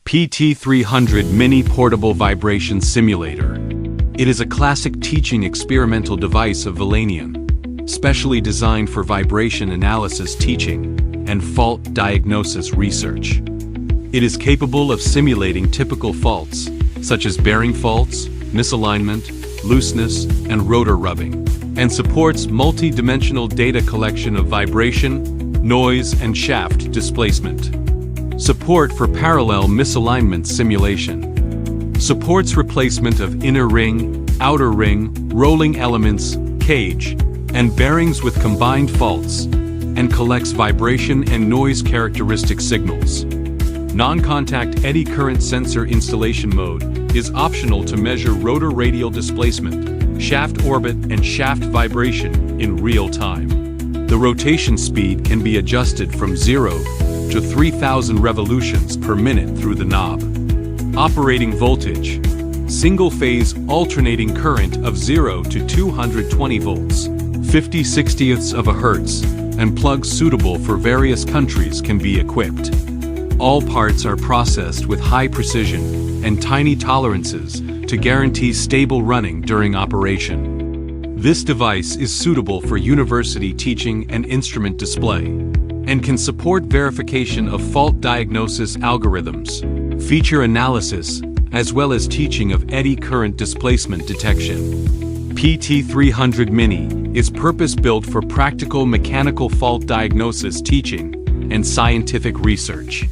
PT300mini Portable Vibration Simulator. It is a classic teaching experimental device of Valanian, specially designed for vibration analysis teaching and fault diagnosis research. It is capable of simulating typical faults, such as bearing faults, misalignment, looseness, and rotor rubbing, and supports multi-dimensional data collection of vibration, noise, and shaft displacement. Support for parallel misalignment simulation. Supports replacement of inner ring, outer ring, rolling elements, cage, and bearings with combined faults, and collects vibration and noise characteristic signals. Non-contact eddy current sensor installation mode is optional to measure rotor radial displacement, shaft orbit, and shaft vibration in real time. The rotation speed can be adjusted from 0 to 3,000 revolutions per minute through the knob. Operating voltage: single-phase alternating current of 0 to 220 volts, 50/60ths of a hertz, and plugs suitable for various countries can be equipped. All parts are processed with high precision and tiny tolerances to guarantee stable running during operation. This device is suitable for university teaching and instrument display, and can support verification of fault diagnosis algorithms, feature analysis, as well as teaching of eddy current displacement detection. PT300mini is purpose-built for practical mechanical fault diagnosis teaching and scientific research.